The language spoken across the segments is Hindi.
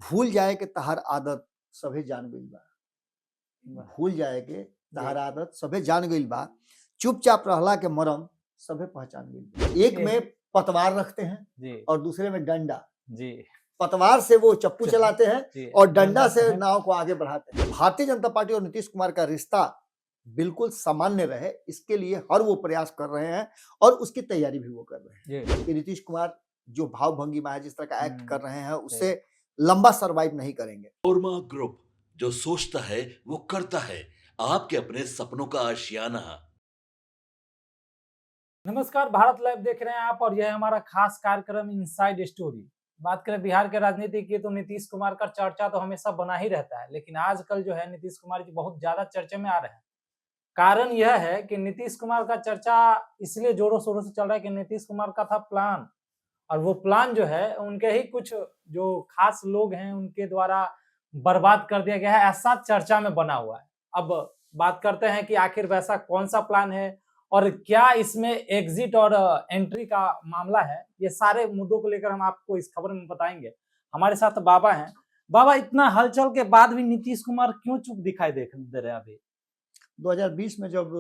भूल जाए के तहार आदत सभे जान गइल बा। वाह! भूल जाए के तहार जी, आदत सभे जान गइल बा। चुपचाप रहला के मरम सभे पहचान गइल बा। एक ये में पतवार रखते हैं जी, और दूसरे में डंडा। जी, पतवार से वो चप्पू चलाते हैं जी, और डंडा डंडा से से नाव को आगे बढ़ाते हैं। भारतीय जनता पार्टी और नीतीश कुमार का रिश्ता बिल्कुल सामान्य रहे, इसके लिए हर वो प्रयास कर रहे हैं और उसकी तैयारी भी वो कर रहे हैं जी, कि नीतीश कुमार जो भाव भंगिमा है, जिस तरह का एक्ट कर हुँ, रहे हैं, जी। उससे लंबा सर्वाइव नहीं करेंगे। ओरमा ग्रुप जो सोचता है वो करता है। आपके अपने सपनों का आशियाना। नमस्कार, भारत लाइव देख रहे हैं आप और यह है हमारा खास कार्यक्रम इनसाइड स्टोरी। बात करें बिहार के राजनीति की तो नीतीश कुमार का चर्चा तो हमेशा बना ही रहता है, लेकिन आजकल जो है नीतीश कुमार जी बहुत ज्यादा चर्चे में आ रहे हैं। कारण यह है कि नीतीश कुमार का चर्चा इसलिए जोरों शोरों से चल रहा है कि नीतीश कुमार का था प्लान, और वो प्लान जो है उनके ही कुछ जो खास लोग हैं उनके द्वारा बर्बाद कर दिया गया है, ऐसा चर्चा में बना हुआ है। अब बात करते हैं कि आखिर वैसा कौन सा प्लान है और क्या इसमें एग्जिट और एंट्री का मामला है। ये सारे मुद्दों को लेकर हम आपको इस खबर में बताएंगे। हमारे साथ बाबा हैं। बाबा, इतना हलचल के बाद भी नीतीश कुमार क्यों चुप दिखाई दे रहे हैं अभी? 2020 में जब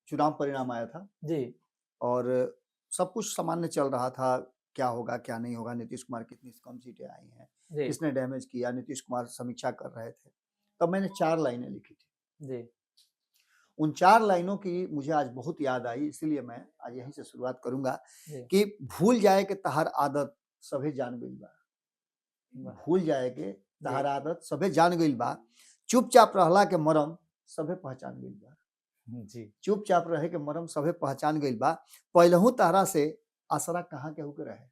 चुनाव परिणाम आया था जी, और सब कुछ सामान्य चल रहा था, क्या होगा क्या नहीं होगा, नीतीश कुमार कितनी कम सीटें आई हैं, जी, किसने डैमेज किया, नीतीश कुमार समीक्षा कर रहे थे। तब मैंने 4 लाइनें लिखी थी। जी, उन 4 लाइनों की मुझे आज बहुत याद आई, इसीलिए मैं आज यहीं से शुरुआत करूँगा जी। कि भूल जाए के तहार आदत सभे जान गइल बा। वाह! भूल जाए के जी, तहार आदत सभे जान गइल बा। चुपचाप रहला के मरम सभे पहचान गइल बा। जी, चुपचाप रहे के मरम सभे पहचान गइल बा। पहिलहू तहरा से आसरा कहाँ केहू के रहे।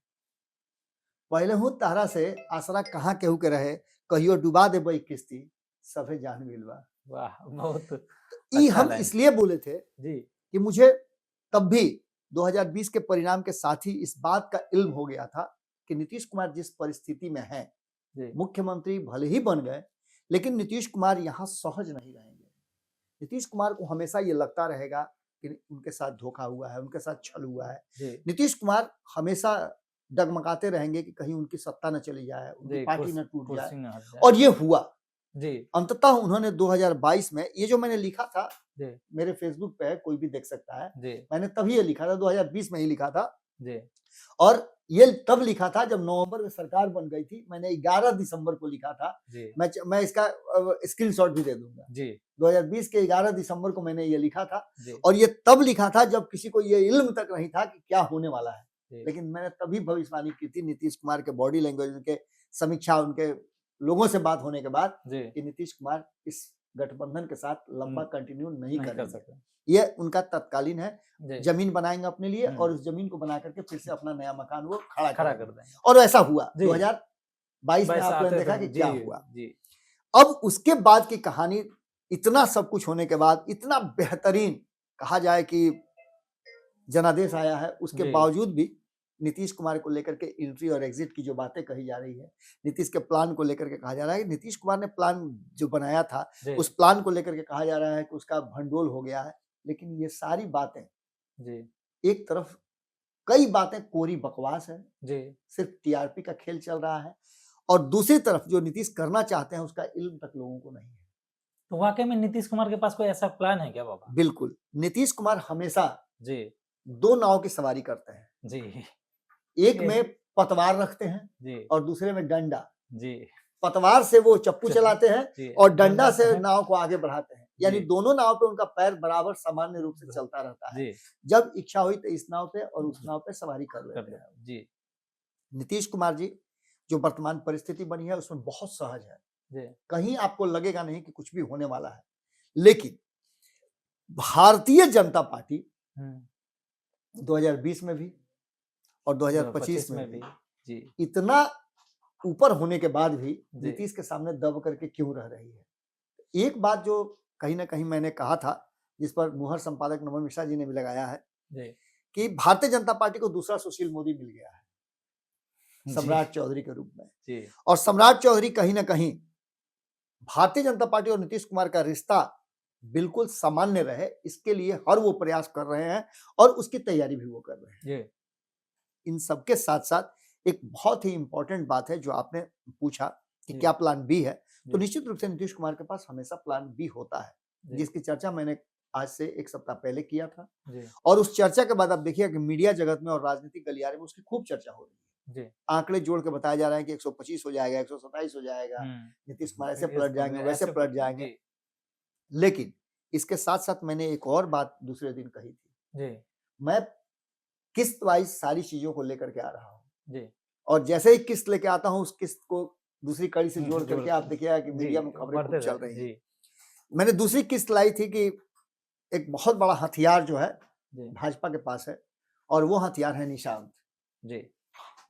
पहिलहू तहरा से आसरा कहाँ केहू के रहे, कहियो डुबा देबै किस्ती सभे जान गइल बा। वाह! बहुत ई अच्छा हम लाइन। इसलिए बोले थे जी, कि मुझे तब भी 2020 के परिणाम के साथ ही इस बात का इल्म हो गया था कि नीतीश कुमार जिस परिस्थिति में हैं, जी, मुख्यमंत्री भले ही बन गए, लेकिन नीतीश कुमार यहाँ सहज नहीं रहेंगे। नीतीश कुमार को हमेशा ये लगता रहेगा कि उनके साथ धोखा हुआ है, उनके साथ छल हुआ है। जी, नीतीश कुमार हमेशा डगमगाते रहेंगे कि कहीं उनकी सत्ता न चली जाए, उनकी जी, पार्टी न टूट जाए, कुर्सी में हट जाए। और ये हुआ। जी, अंततः उन्होंने 2022 में ये जो मैंने लिखा था, जी, मेरे फेसबुक पे है, कोई भी देख सकता है। जी, मैंने तभी ये लिखा था, 2020 में ही लिखा था, जी, और ये तब लिखा था जब नवंबर में सरकार बन गई थी। मैंने 11 दिसंबर को लिखा था। जी, मैं इसका स्क्रीनशॉट भी दे दूंगा। जी, 2020 के 11 दिसंबर को मैंने ये लिखा था, जी, और ये तब लिखा था जब किसी को ये इल्म तक नहीं था कि क्या होने वाला है। जी, लेकिन मैंने तभी भविष्यवाणी की थी नीतीश कुमार के बॉडी लैंग्वेज, उनके समीक्षा, उनके लोगों से बात होने के बाद, जी, कि नीतीश कुमार इस गठबंधन के साथ लंबा कंटिन्यू नहीं नहीं कर करेंगे। सकते। ये उनका तत्कालीन है। जी, जमीन बनाएंगे अपने लिए और हुँ, उस जमीन को बना करके फिर से अपना नया मकान वो खड़ा खड़ा कर करेंगे। देंगे। और ऐसा हुआ। जी, 2022 में वैसा आप लोगों ने आते देखा थे। कि जी, क्या हुआ। जी, अब उसके बाद की कहानी, इतना सब कुछ होने के बाद, इतना बेहतरीन कहा जाए कि जनादेश आया है, उसके जी, बावजूद भी नीतीश कुमार को लेकर के एंट्री और एग्जिट की जो बातें कही जा रही है, नीतीश के प्लान को लेकर के कहा जा रहा है कि नीतीश कुमार ने प्लान जो बनाया था, जी, उस प्लान को लेकर के कहा जा रहा है कि उसका भंडोल हो गया है। लेकिन ये सारी बातें, जी, एक तरफ कई बातें कोरी बकवास है, जी। सिर्फ टीआरपी का खेल चल रहा है, और दूसरी तरफ जो नीतीश करना चाहते हैं उसका इल्म तक लोगों को नहीं है। तो वाक़ई में नीतीश कुमार के पास कोई ऐसा प्लान है क्या बाबा? बिल्कुल, नीतीश कुमार हमेशा जी, 2 नाव की सवारी करते हैं। जी, एक ये में पतवार रखते हैं जी, और दूसरे में डंडा। जी, पतवार से वो चप्पू चलाते हैं जी, और डंडा डंडा से से नाव को आगे बढ़ाते हैं। यानी जी, दोनों नाव पे उनका पैर बराबर सामान्य रूप से चलता रहता है। जी, जब इच्छा हुई तो इस नाव पे और उस नाव पे सवारी कर कर लेते दे। हैं। जी, नीतीश कुमार जी जो वर्तमान परिस्थिति बनी है उसमें बहुत सहज है। जी, कहीं आपको लगेगा नहीं कि कुछ भी होने वाला है। लेकिन भारतीय जनता पार्टी हुँ, 2020 में भी और 2025 2025 में में भी भी। जी, इतना ऊपर होने के बाद भी जी, नीतीश के सामने दब करके क्यों रह रही है। एक बात जो कहीं न कहीं मैंने कहा था, जिस पर मुहर संपादक नमन मिश्रा जी ने भी लगाया है, जी, कि भारतीय जनता पार्टी को दूसरा सुशील मोदी मिल गया है, जी, सम्राट चौधरी के रूप में। जी, और सम्राट चौधरी कहीं न कहीं भारतीय जनता पार्टी और नीतीश कुमार का रिश्ता बिल्कुल सामान्य रहे, इसके लिए हर वो प्रयास कर रहे हैं और उसकी तैयारी भी वो कर रहे हैं। जी, इन सबके साथ-साथ एक बहुत ही इंपॉर्टेंट बात है जो आपने पूछा कि जी। क्या प्लान बी है, तो जी। निश्चित रूप से नीतीश कुमार के पास हमेशा प्लान बी होता है, जी। जिसकी चर्चा मैंने आज से 1 सप्ताह पहले किया था। जी। और उस चर्चा के बाद आप देखिए कि मीडिया जगत में और राजनीतिक गलियारे में उसकी खूब चर्चा हो रही है। जी। आंकड़े जोड़ के बताया जा रहा है कि 125 हो जाएगा, 127 हो जाएगा, नीतीश कुमार ऐसे पलट जाएंगे, वैसे पलट जाएंगे। जी। लेकिन इसके साथ-साथ मैंने एक और बात दूसरे दिन कही थी। जी। मैं किस्त वाइज़ सारी चीज़ों को लेकर के आ रहा हूँ जी। और जैसे ही किस्त लेके आता हूँ, उस किस्त को दूसरी कड़ी से जोड़ करके आप जोड़ देखिएगा कि जी, मीडिया में खबरें बढ़ते खूब चल जाते हैं। रही हैं। जी। मैंने दूसरी किस्त लाई थी कि एक बहुत बड़ा हथियार जो है जी। भाजपा के पास है और वो हथियार है निशांत। जी।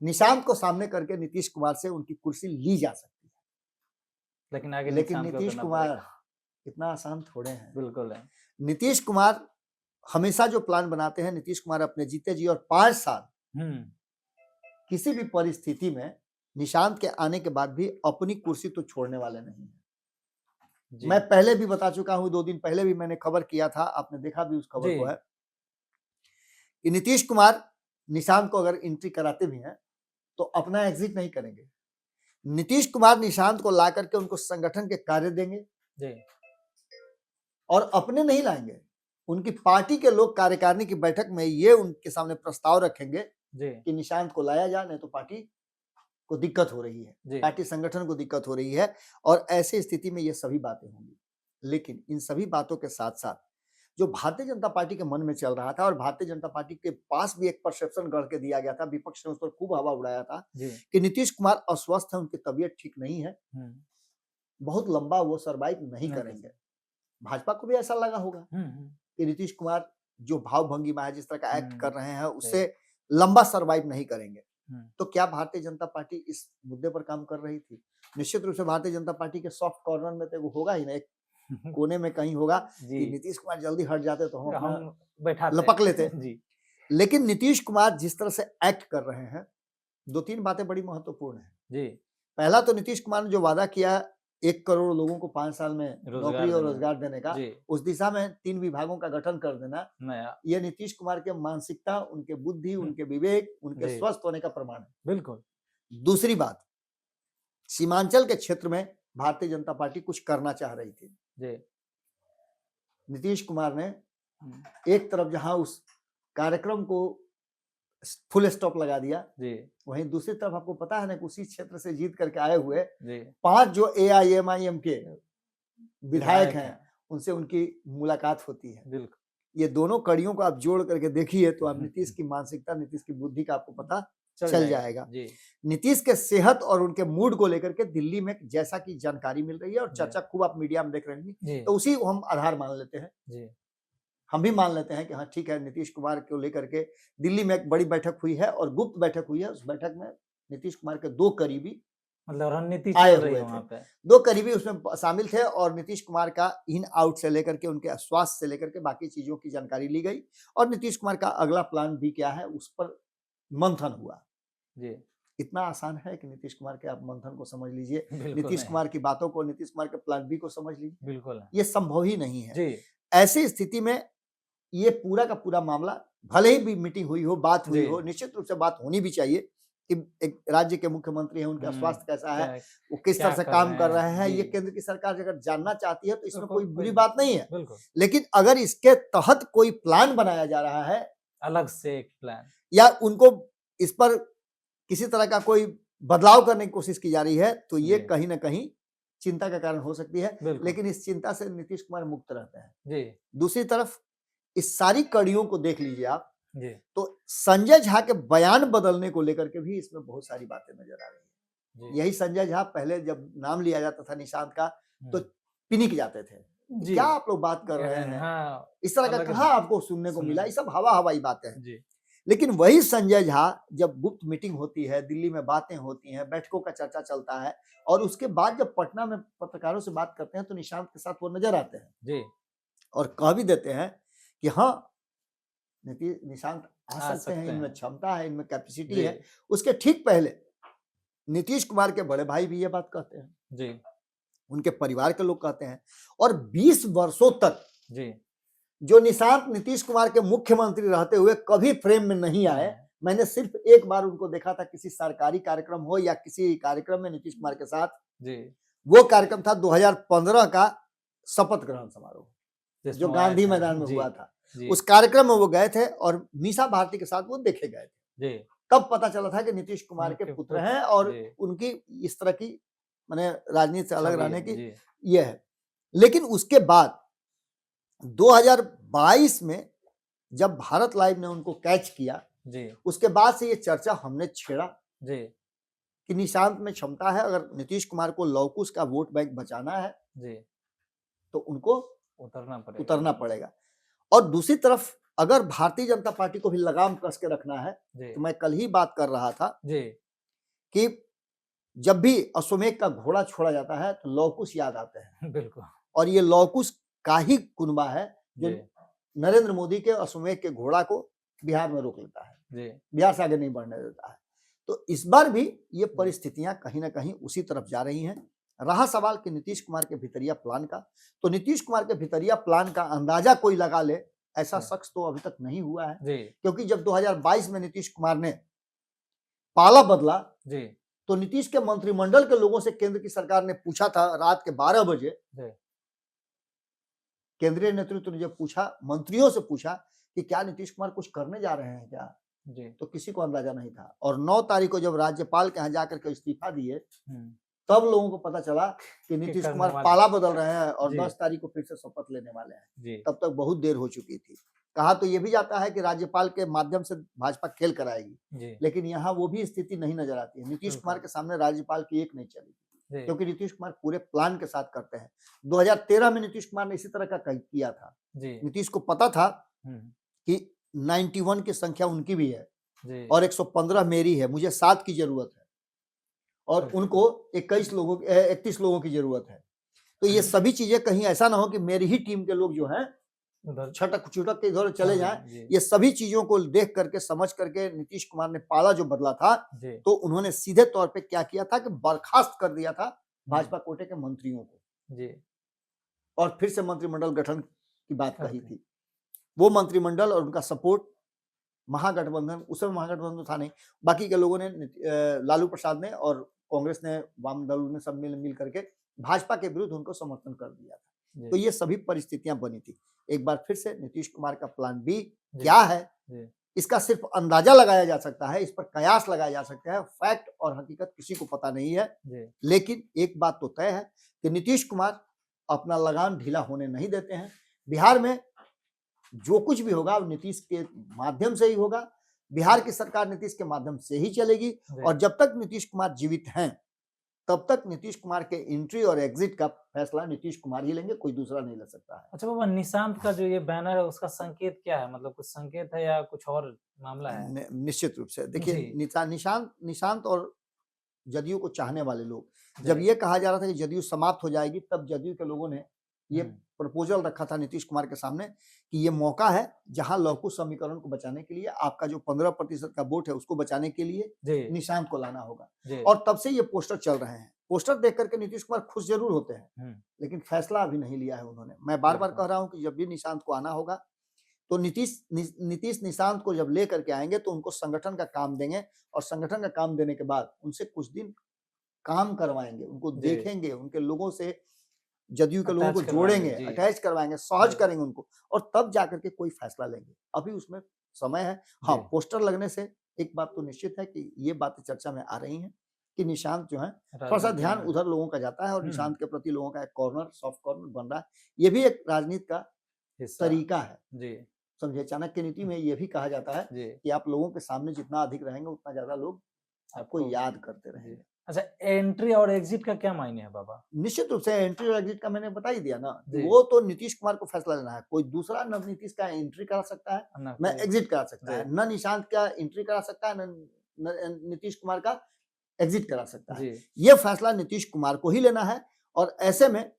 निशांत को सामने करके नीतीश कुमार से उनकी कुर्सी ली जा सकती लेकिन है, आगे लेकिन निशांत को नीतीश करना कुमार पड़ेगा। इतना आसान थोड़े हैं। बिल्कुल है। नीतीश कुमार हमेशा जो प्लान बनाते हैं, नीतीश कुमार अपने जीते जी और 5 साल किसी भी परिस्थिति में निशांत के आने के बाद भी अपनी कुर्सी तो छोड़ने वाले नहीं हैं। जी। मैं पहले भी बता चुका हूं, 2 दिन पहले भी मैंने खबर किया था, आपने देखा भी उस खबर जी। को है कि नीतीश कुमार निशांत को अगर एंट्री कराते भी हैं तो अपना एग्जिट नहीं करेंगे। नीतीश कुमार निशांत को ला करके उनको संगठन के कार्य देंगे जी। और अपने नहीं लाएंगे। उनकी पार्टी के लोग कार्यकारिणी की बैठक में ये उनके सामने प्रस्ताव रखेंगे जी। कि निशांत को लाया जाए, नहीं तो पार्टी को दिक्कत हो रही है, जी। पार्टी संगठन को दिक्कत हो रही है और ऐसी स्थिति में ये सभी बातें होंगी। लेकिन इन सभी बातों के साथ-साथ जो भारतीय जनता पार्टी के मन में चल रहा था और भारतीय जनता पार्टी के पास भी एक परसेप्शन गढ़ के दिया गया था, विपक्ष ने उस पर खूब हवा उड़ाया था जी। कि नीतीश कुमार अस्वस्थ है, उनकी तबीयत ठीक नहीं है, बहुत लंबा वो सर्वाइव नहीं नहीं करेंगे। भाजपा को भी ऐसा लगा होगा कि नीतीश कुमार जो भाव भंगिमा है, जिस तरह का एक्ट कर रहे हैं, उससे लंबा सर्वाइव नहीं करेंगे। तो क्या भारतीय जनता पार्टी इस मुद्दे पर काम कर रही थी? निश्चित रूप से भारतीय जनता पार्टी के सॉफ्ट कॉर्नर में तो वो होगा ही ना, एक कोने में कहीं होगा कि नीतीश कुमार जल्दी हट जाते तो हम अपना बैठा लपक लेते। जी। लेकिन नीतीश कुमार जिस तरह से एक्ट कर रहे हैं, 2-3 बातें बड़ी महत्वपूर्ण हैं। जी। पहला तो नीतीश कुमार ने जो वादा किया 1 करोड़ लोगों को 5 साल में नौकरी और देना। रोजगार देने का, जी। उस दिशा में 3 विभागों का गठन कर देना, नया। ये नीतीश कुमार के मानसिकता, उनके बुद्धि, उनके विवेक, उनके जी। स्वस्थ होने का प्रमाण है। बिल्कुल। दूसरी बात, सीमांचल के क्षेत्र में भारतीय जनता पार्टी कुछ करना चाह रही थी। जी। नीतीश कुमार ने एक तरफ जहां उस कार्यक्रम को फुल स्टॉप लगा दिया, जी। वहीं दूसरी तरफ आपको पता है ना कि उसी क्षेत्र से जीत करके आए हुए जी। 5 जो AIMIM के विधायक हैं, उनसे उनकी मुलाकात होती है। बिल्कुल। ये दोनों कड़ियों को आप जोड़ करके देखिए तो आप नीतीश की मानसिकता, नीतीश की बुद्धि का आपको पता चल जाएगा। जी। नीतीश के सेहत और उनके मूड को लेकर के दिल्ली में जैसा कि जानकारी मिल रही है और चर्चा खूब आप मीडिया में देख रहे हैं, तो उसी को हम आधार मान लेते हैं। जी। हम भी मान लेते हैं कि हाँ ठीक है, नीतीश कुमार को लेकर के दिल्ली में एक बड़ी बैठक हुई है और गुप्त बैठक हुई है। उस बैठक में नीतीश कुमार के 2 करीबी मतलब रणनीति आए चल रही हुए है वहाँ थे। पे। 2 करीबी उसमें शामिल थे और नीतीश कुमार का इन आउट से लेकर के उनके स्वास्थ्य से लेकर के बाकी चीजों की जानकारी ली गई और नीतीश कुमार का अगला प्लान भी क्या है उस पर मंथन हुआ। जी। इतना आसान है कि नीतीश कुमार के आप मंथन को समझ लीजिए, बिल्कुल नीतीश नहीं। कुमार की बातों को, नीतीश कुमार के प्लान बी को समझ लीजिए, बिल्कुल नहीं। ये संभव ही नहीं है। जी। ऐसी स्थिति में ये पूरा का पूरा मामला, भले ही भी मीटिंग हुई हो, बात हुई जी। हो, निश्चित रूप से बात होनी भी चाहिए कि एक राज्य के मुख्यमंत्री हैं, उनका स्वास्थ्य कैसा है, वो किस तरह से काम कर रहे हैं, ये केंद्र की सरकार अगर जानना चाहती है तो इसमें कोई बुरी बात नहीं है। बिल्कुल। लेकिन अगर इसके तहत कोई प्लान बनाया जा रहा है, अलग से एक प्लान, या उनको इस पर किसी तरह का कोई बदलाव करने की कोशिश की जा रही है, तो ये कहीं ना कहीं चिंता का कारण हो सकती है। लेकिन इस चिंता से नीतीश कुमार मुक्त रहते हैं। जी। दूसरी तरफ इस सारी कड़ियों को देख लीजिए आप, जी। तो संजय झा के बयान बदलने को लेकर के भी इसमें बहुत सारी बातें नजर आ रही है। यही संजय झा पहले जब नाम लिया जाता था निशांत का तो पिनिक जाते थे, क्या आप लोग बात कर रहे हैं, हाँ, इस तरह का कहाँ आपको सुनने को मिला, ये सब हवाई बातें हैं। जी। लेकिन वही संजय झा जब गुप्त मीटिंग होती है, दिल्ली में बातें होती हैं, बैठकों का चर्चा चलता है और उसके बाद जब पटना में पत्रकारों से बात करते हैं तो निशांत के साथ वो नजर आते हैं जी। और कह भी देते हैं कि हाँ निशांत आ सकते हैं, इनमें क्षमता है, इनमें कैपेसिटी है। उसके ठीक पहले नीतीश कुमार के बड़े भाई भी ये बात कहते हैं जी, उनके परिवार के लोग कहते हैं। और 20 वर्षों तक जी, जो निशांत नीतीश कुमार के मुख्यमंत्री रहते हुए कभी फ्रेम में नहीं आए, मैंने सिर्फ एक बार उनको देखा था, किसी सरकारी कार्यक्रम हो या किसी कार्यक्रम में नीतीश कुमार के साथ। जी वो कार्यक्रम था 2015 का शपथ ग्रहण समारोह, जिसमें जो वो आए गांधी थे। मैदान में जी हुआ था। जी उस कार्यक्रम में वो गए थे और मीसा भारती के साथ वो देखे गए थे। जी तब पता चला था कि नीतीश कुमार के उनके पुत्र पुत्र, हैं और जी उनकी इस तरह की माने राजनीति से अलग छवि रहने है, की जी ये है। लेकिन उसके बाद 2022 में जब भारत लाइव ने उनको कैच किया, जी उसके बाद से ये चर्चा हमने छेड़ा जी कि निशांत में क्षमता है, अगर नीतीश कुमार को लौकुश का वोट बैंक बचाना है जी तो उनको उतरना उतरना पड़ेगा। और दूसरी तरफ अगर भारतीय जनता पार्टी को भी लगाम कस के रखना है, जी तो मैं कल ही बात कर रहा था जी कि जब भी अश्वमेध का घोड़ा छोड़ा जाता है तो लौकुश याद आते हैं, बिल्कुल और ये लौकुश का ही कुनबा है जो जी नरेंद्र मोदी के अश्वमेध के घोड़ा को बिहार में रोक लेता है, जी बिहार से आगे नहीं बढ़ने देता है। तो इस बार भी ये परिस्थितियां कहीं ना कहीं उसी तरफ जा रही हैं। रहा सवाल कि नीतीश कुमार के भितरिया प्लान का, तो नीतीश कुमार के भितरिया प्लान का अंदाजा कोई लगा ले, ऐसा शख्स तो अभी तक नहीं हुआ है। जी क्योंकि जब 2022 में नीतीश कुमार ने पाला बदला जी तो नीतीश के मंत्रिमंडल के लोगों से केंद्र की सरकार ने पूछा था रात के 12 बजे, जी केंद्रीय नेतृत्व ने जब पूछा, मंत्रियों से पूछा कि क्या नीतीश कुमार कुछ करने जा रहे हैं क्या, जी तो किसी को अंदाजा नहीं था। और 9 तारीख को जब राज्यपाल के यहाँ जाकर के इस्तीफा दिए, हम्म, तब लोगों को पता चला कि नीतीश करने कुमार वाले पाला बदल रहे हैं और जी 10 तारीख को फिर से शपथ लेने वाले हैं। जी तब तक बहुत देर हो चुकी थी। कहा तो ये भी जाता है कि राज्यपाल के माध्यम से भाजपा खेल कराएगी, जी लेकिन यहाँ वो भी स्थिति नहीं नजर आती है। नीतीश कुमार के सामने राज्यपाल की एक नहीं चली, जी क्योंकि नीतीश कुमार पूरे प्लान के साथ करते हैं। 2013 में नीतीश कुमार ने इसी तरह का किया था। जी नीतीश को पता था हम्म, कि 91 की संख्या उनकी भी है जी और 115 मेरी है, मुझे 7 की जरूरत है और बिल्कुल। उनको 31 लोगों की जरूरत है। तो ये सभी चीजें कहीं ऐसा ना हो कि मेरी ही टीम के लोग जो हैं उधर छटक छुटक के इधर चले जाएं। जी ये सभी चीजों को देख करके समझ करके नीतीश कुमार ने पाला जो बदला था, जी तो उन्होंने सीधे तौर पे क्या किया था कि बर्खास्त कर दिया था भाजपा कोटे के मंत्रियों को जी और फिर से मंत्रिमंडल गठन की बात कही करते। थी। वो मंत्रिमंडल और उनका सपोर्ट महागठबंधन, उस समय महागठबंधन तो था नहीं, बाकी के लोगों ने लालू प्रसाद ने और कांग्रेस ने, वाम दलों ने सब मिल करके भाजपा के विरुद्ध उनको समर्थन कर दिया था। जी तो ये सभी परिस्थितियां बनी थी। एक बार फिर से नीतीश कुमार का प्लान बी जी क्या है, जी इसका सिर्फ अंदाजा लगाया जा सकता है, इस पर कयास लगाया जा सकता है। फैक्ट और हकीकत किसी को पता नहीं है। जी लेकिन एक बात तो तय है कि नीतीश कुमार अपना लगाम ढीला होने नहीं देते हैं। बिहार में जो कुछ भी होगा वो नीतीश के माध्यम से ही होगा। बिहार की सरकार नीतीश के माध्यम से ही चलेगी जी। और जब तक नीतीश कुमार जीवित हैं तब तक नीतीश कुमार के एंट्री और एग्जिट का फैसला नीतीश कुमार ही लेंगे, कोई दूसरा नहीं ले सकता है। अच्छा बाबा, निशांत का जो ये बैनर है उसका संकेत क्या है? मतलब कुछ संकेत है या कुछ और मामला है? निश्चित रूप से देखिए, जी निशांत और जदयू को चाहने वाले लोग, जब जी ये कहा जा रहा था कि जदयू समाप्त हो जाएगी, तब जदयू के लोगों ने ये हम्म, प्रपोजल रखा था नीतीश कुमार के सामने कि ये मौका है जहां लौकुश समीकरण को बचाने के लिए, आपका जो 15% का वोट है उसको बचाने के लिए जी निशांत को लाना होगा। जी और तब से ये पोस्टर चल रहे हैं। पोस्टर देख करके नीतीश कुमार खुश जरूर होते हैं, हम्म, लेकिन फैसला अभी नहीं लिया है उन्होंने। मैं बार बार बिल्कुल। कह रहा हूं कि जब भी निशांत को आना होगा तो नीतीश निशांत को जब ले करके आएंगे तो उनको संगठन का काम देंगे और संगठन का काम देने के बाद उनसे कुछ दिन काम करवाएंगे, उनको जी देखेंगे, उनके लोगों से, जदयू के लोगों को अटैच करवाएंगे जोड़ेंगे, जी अटैच करवाएंगे, सहज जी करेंगे उनको और तब जाकर के कोई फैसला लेंगे। अभी उसमें समय है। हाँ, जी पोस्टर लगने से एक बात तो निश्चित है कि ये बातें चर्चा में आ रही हैं कि निशांत जो है थोड़ा सा राजनीति ध्यान में उधर लोगों का जाता है और हम्म, निशांत के प्रति लोगों का एक कॉर्नर, सॉफ्ट कॉर्नर बन रहा है। ये भी एक राजनीति का हिस्सा तरीका है। जी समझे, चाणक्य नीति में ये भी कहा जाता है जी कि आप लोगों के सामने जितना अधिक रहेंगे उतना ज्यादा लोग आपको आपको याद करते जी। रहेंगे। अच्छा, एंट्री और एग्जिट का क्या मायने है बाबा? निश्चित रूप से एंट्री और एग्जिट का मैंने बता ही दिया ना, कि जी वो तो नीतीश कुमार को फैसला लेना है। कोई दूसरा न नीतीश का एंट्री करा सकता है, ना न कोई एग्जिट करा सकता जी है, न निशांत का एंट्री करा सकता है, न नीतीश कुमार का एग्जिट करा सकता है। जी ये फैसला नीतीश कुमार को ही लेना है। और ऐसे में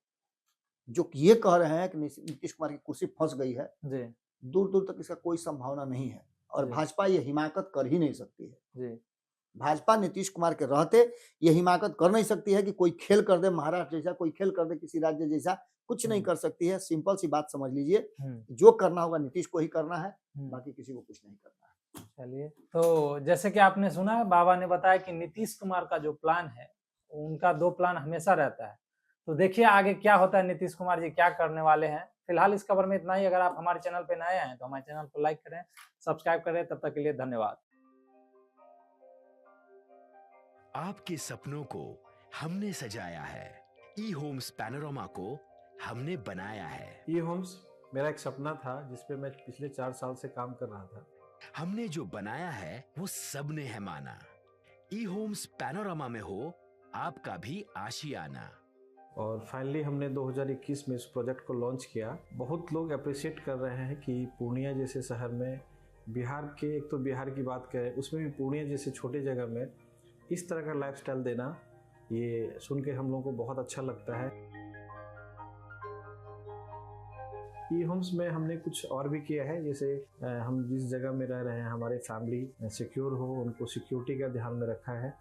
जो ये कह रहे हैं कि नीतीश कुमार की कुर्सी फंस गई है, जी दूर दूर तक इसका कोई संभावना नहीं है और जी भाजपा ये हिमाकत कर ही नहीं सकती है। जी भाजपा नीतीश कुमार के रहते ये हिमाकत कर नहीं सकती है कि कोई खेल कर दे महाराष्ट्र जैसा, कोई खेल कर दे किसी राज्य जैसा, कुछ नहीं कर सकती है। सिंपल सी बात समझ लीजिए, जो करना होगा नीतीश को ही करना है, हम्म। बाकी किसी को कुछ नहीं करना है। चलिए, तो जैसे कि आपने सुना बाबा ने बताया कि नीतीश कुमार का जो प्लान है, उनका 2 प्लान हमेशा रहता है। तो देखिए आगे क्या होता है, नीतीश कुमार जी क्या करने वाले हैं। फिलहाल इस खबर में इतना ही। अगर आप हमारे चैनल पे नए हैं तो हमारे चैनल को लाइक करें, सब्सक्राइब करें। तब तक के लिए धन्यवाद। आपके सपनों को हमने सजाया है, ई होम्स पैनोरामा को हमने बनाया है। ई होम्स मेरा एक सपना था जिस पे मैं पिछले 4 साल से काम कर रहा था। हमने जो बनाया है वो सबने है माना। ई होम्स पैनोरामा में हो आपका भी आशियाना। और फाइनली हमने 2021 में इस प्रोजेक्ट को लॉन्च किया। बहुत लोग अप्रिशिएट कर रहे हैं कि पूर्णिया जैसे शहर में, बिहार के, एक तो बिहार की बात करें उसमें भी पूर्णिया जैसे छोटे जगह में इस तरह का लाइफस्टाइल देना, ये सुन के हम लोगों को बहुत अच्छा लगता है। ई होम्स में हमने कुछ और भी किया है, जैसे हम जिस जगह में रह रहे हैं हमारे फैमिली सिक्योर हो, उनको सिक्योरिटी का ध्यान में रखा है।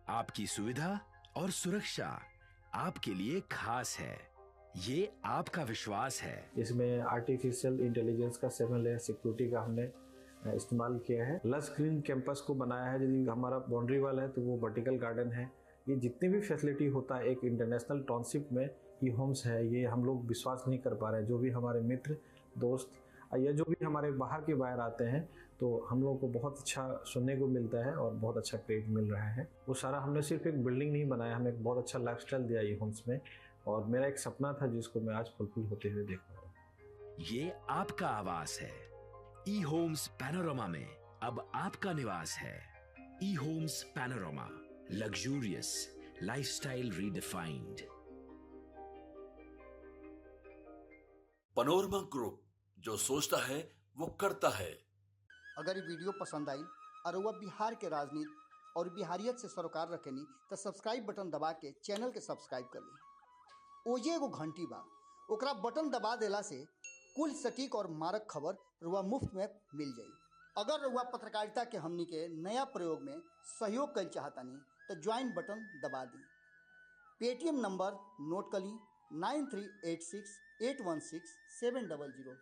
आपकी सुविधा और सुरक्षा आपके लिए खास है, ये आपका विश्वास है। इसमें आर्टिफिशियल इंटेलिजेंस का 7 लेयर सिक्योरिटी का हमने इस्तेमाल किया है। लस ग्रीन कैंपस को बनाया है। यदि हमारा बाउंड्री वाल है तो वो वर्टिकल गार्डन है। ये जितनी भी फैसिलिटी होता है एक इंटरनेशनल टाउनशिप में ई होम्स है, ये हम लोग विश्वास नहीं कर पा रहे हैं। जो भी हमारे मित्र दोस्त या जो भी हमारे बाहर के बाहर आते हैं तो हम लोगों को बहुत अच्छा सुनने को मिलता है और बहुत अच्छा क्रेडिट मिल रहा है। वो सारा हमने सिर्फ एक बिल्डिंग नहीं बनाया, हमें एक बहुत अच्छा लाइफस्टाइल दिया ई होम्स में, और मेरा एक सपना था जिसको मैं आज फुलफिल होते हुए देख रहा हूँ। ये आपका आवास है। ई होम्स पैनोरामा में अब आपका निवास है। E Homes Panorama, luxurious lifestyle redefined. Panorama group, जो सोचता है वो करता है। अगर ये वीडियो पसंद आई और वह बिहार के राजनीति और बिहारियत से सरोकार रखेनी तो सब्सक्राइब बटन दबा के चैनल के सब्सक्राइब कर ली। ओजे एगो घंटी बा, ओकरा बटन दबा देला से कुल सटीक और मारक खबर रुआ मुफ्त में मिल जाई। अगर रुआ पत्रकारिता के हमनी के नया प्रयोग में सहयोग कर चाहतानी तो ज्वाइन बटन दबा दी। पेटीएम नंबर नोट कर ली 9386816700।